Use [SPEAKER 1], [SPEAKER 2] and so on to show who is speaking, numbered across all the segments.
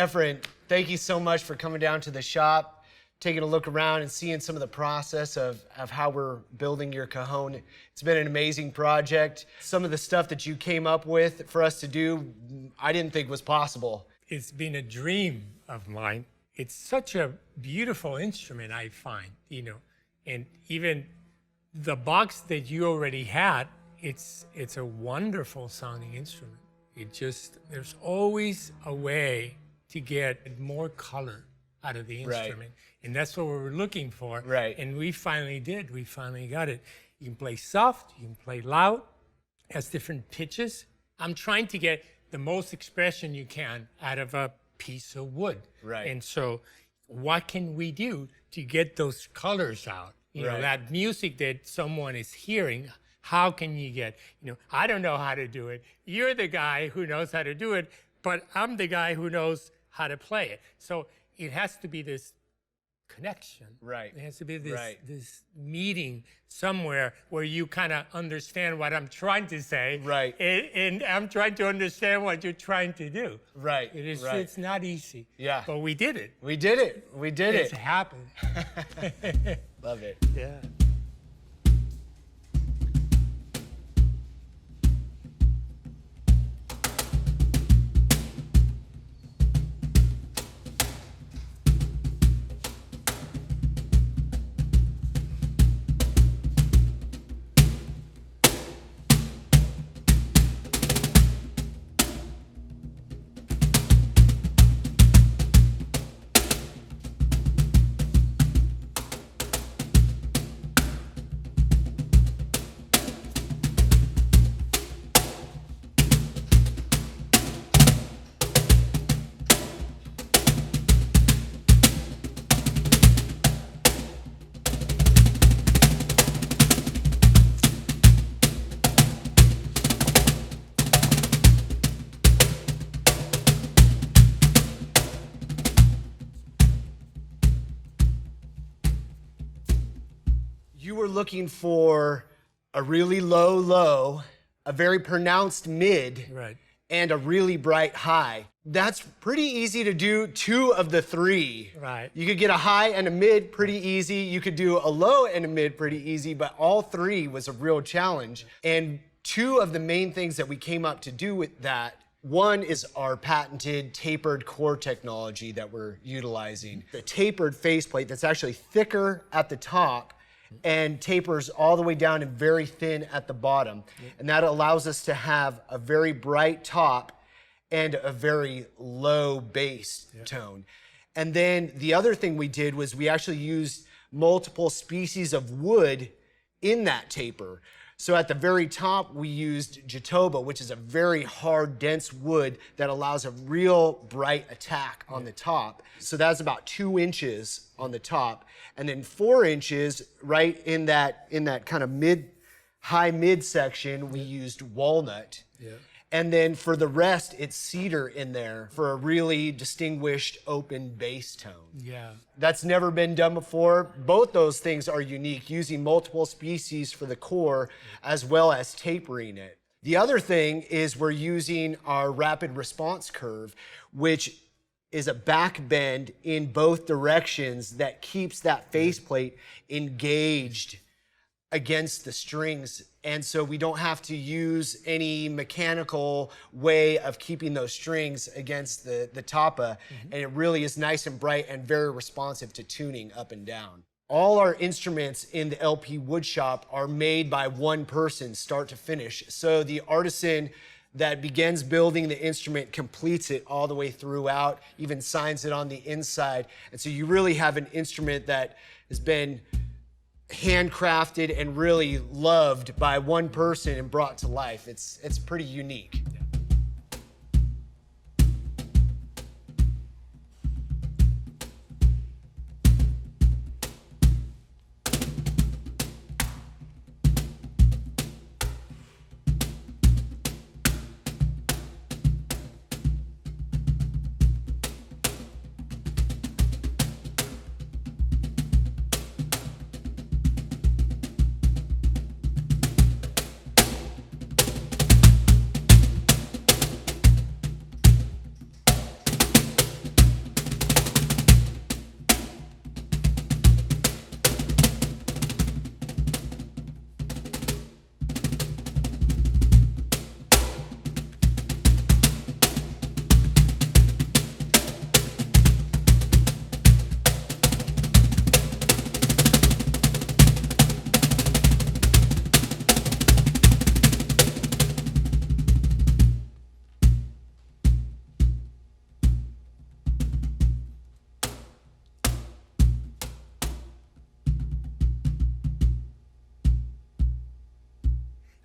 [SPEAKER 1] Efrain, thank you so much for coming down to the shop, taking a look around and seeing some of the process of how we're building your Cajon. It's been an amazing project. Some of the stuff that you came up with for us to do, I didn't think was possible.
[SPEAKER 2] It's been a dream of mine. It's such a beautiful instrument, I find, and even the box that you already had, it's a wonderful sounding instrument. There's always a way to get more color out of the instrument. Right. And that's what we were looking for.
[SPEAKER 1] Right.
[SPEAKER 2] And we finally did. We finally got it. You can play soft, you can play loud, it has different pitches. I'm trying to get the most expression you can out of a piece of wood.
[SPEAKER 1] Right.
[SPEAKER 2] And so what can we do to get those colors out? You know, that music that someone is hearing, how can you get, I don't know how to do it. You're the guy who knows how to do it, but I'm the guy who knows how to play it. So it has to be this connection.
[SPEAKER 1] Right.
[SPEAKER 2] It has to be this meeting somewhere where you kind of understand what I'm trying to say.
[SPEAKER 1] Right.
[SPEAKER 2] And I'm trying to understand what you're trying to do.
[SPEAKER 1] Right.
[SPEAKER 2] It's not easy.
[SPEAKER 1] Yeah.
[SPEAKER 2] But we did it.
[SPEAKER 1] We did it. We did it.
[SPEAKER 2] It's happened.
[SPEAKER 1] Love it.
[SPEAKER 2] Yeah.
[SPEAKER 1] You were looking for a really low low, a very pronounced mid, and a really bright high. That's pretty easy to do 2 of the 3.
[SPEAKER 2] Right.
[SPEAKER 1] You could get a high and a mid pretty easy. You could do a low and a mid pretty easy, but all 3 was a real challenge. And 2 of the main things that we came up to do with that, one is our patented tapered core technology that we're utilizing. The tapered faceplate that's actually thicker at the top and tapers all the way down and very thin at the bottom. And that allows us to have a very bright top and a very low bass tone. And then the other thing we did was we actually used multiple species of wood in that taper. So at the very top, we used jatoba, which is a very hard, dense wood that allows a real bright attack on the top. So that's about 2 inches on the top. And then 4 inches right in that kind of high mid section, we used walnut. Yeah. And then for the rest, it's cedar in there for a really distinguished open bass tone.
[SPEAKER 2] Yeah.
[SPEAKER 1] That's never been done before. Both those things are unique, using multiple species for the core as well as tapering it. The other thing is we're using our rapid response curve, which is a back bend in both directions that keeps that faceplate engaged against the strings. And so we don't have to use any mechanical way of keeping those strings against the tapa. And it really is nice and bright and very responsive to tuning up and down. All our instruments in the LP Woodshop are made by one person, start to finish. So the artisan that begins building the instrument completes it all the way throughout, even signs it on the inside. And so you really have an instrument that has been handcrafted and really loved by one person and brought to life. It's pretty unique.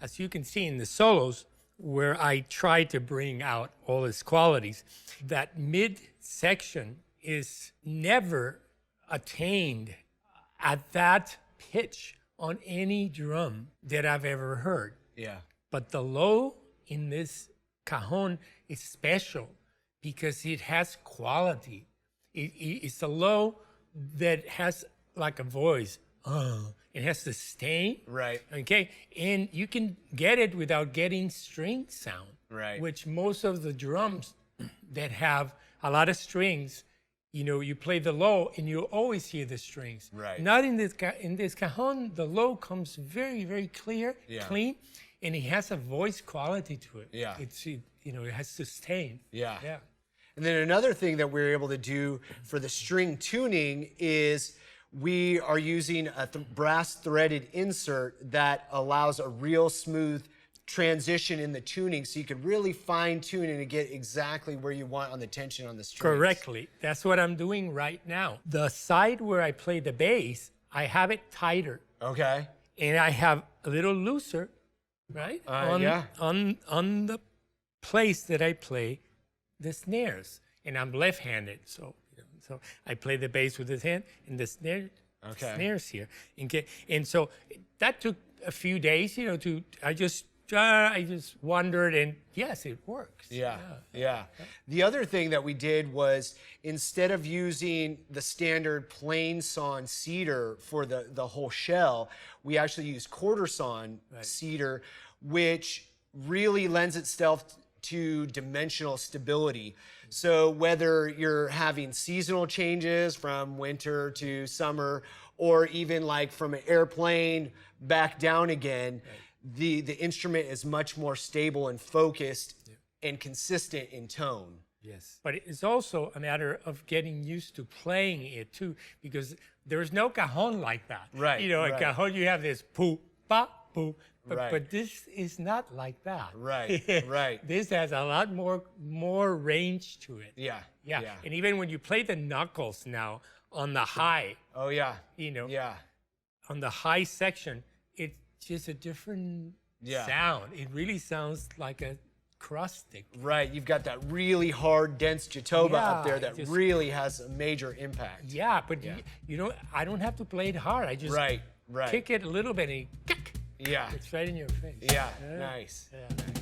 [SPEAKER 2] as you can see in the solos, where I try to bring out all its qualities, that mid section is never attained at that pitch on any drum that I've ever heard.
[SPEAKER 1] Yeah.
[SPEAKER 2] But the low in this cajon is special because it has quality. It's a low that has like a voice. It has sustain.
[SPEAKER 1] Right.
[SPEAKER 2] Okay. And you can get it without getting string sound.
[SPEAKER 1] Right.
[SPEAKER 2] Which most of the drums that have a lot of strings, you know, you play the low and you always hear the strings.
[SPEAKER 1] Right.
[SPEAKER 2] Not in this cajon, the low comes very, very clear, clean, and it has a voice quality to it.
[SPEAKER 1] Yeah.
[SPEAKER 2] It has sustain.
[SPEAKER 1] Yeah.
[SPEAKER 2] Yeah.
[SPEAKER 1] And then another thing that we're able to do for the string tuning is we are using a brass threaded insert that allows a real smooth transition in the tuning, so you can really fine tune and get exactly where you want on the tension on the strings.
[SPEAKER 2] Correctly. That's what I'm doing right now. The side where I play the bass, I have it tighter.
[SPEAKER 1] Okay.
[SPEAKER 2] And I have a little looser, right? On the place that I play the snares. And I'm left-handed, so I play the bass with this hand and the snares here. And so that took a few days, I just wondered, and yes, it works.
[SPEAKER 1] Yeah. The other thing that we did was, instead of using the standard plain sawn cedar for the whole shell, we actually used quarter sawn cedar, which really lends itself to dimensional stability. So whether you're having seasonal changes from winter to summer, or even like from an airplane back down again, the instrument is much more stable and focused and consistent in tone.
[SPEAKER 2] Yes. But it's also a matter of getting used to playing it too, because there's no cajon like that.
[SPEAKER 1] Right.
[SPEAKER 2] A cajon, you have this poo, pa, poo.
[SPEAKER 1] Right.
[SPEAKER 2] But this is not like that.
[SPEAKER 1] Right.
[SPEAKER 2] This has a lot more range to it.
[SPEAKER 1] Yeah.
[SPEAKER 2] And even when you play the knuckles now on the high.
[SPEAKER 1] Oh, yeah.
[SPEAKER 2] On the high section, it's just a different sound. It really sounds like a crustic.
[SPEAKER 1] Right. You've got that really hard, dense jatoba up there that really has a major impact.
[SPEAKER 2] Yeah, but I don't have to play it hard. I just kick it a little bit and
[SPEAKER 1] Yeah.
[SPEAKER 2] it's right in your face.
[SPEAKER 1] Yeah. Nice.
[SPEAKER 2] Yeah.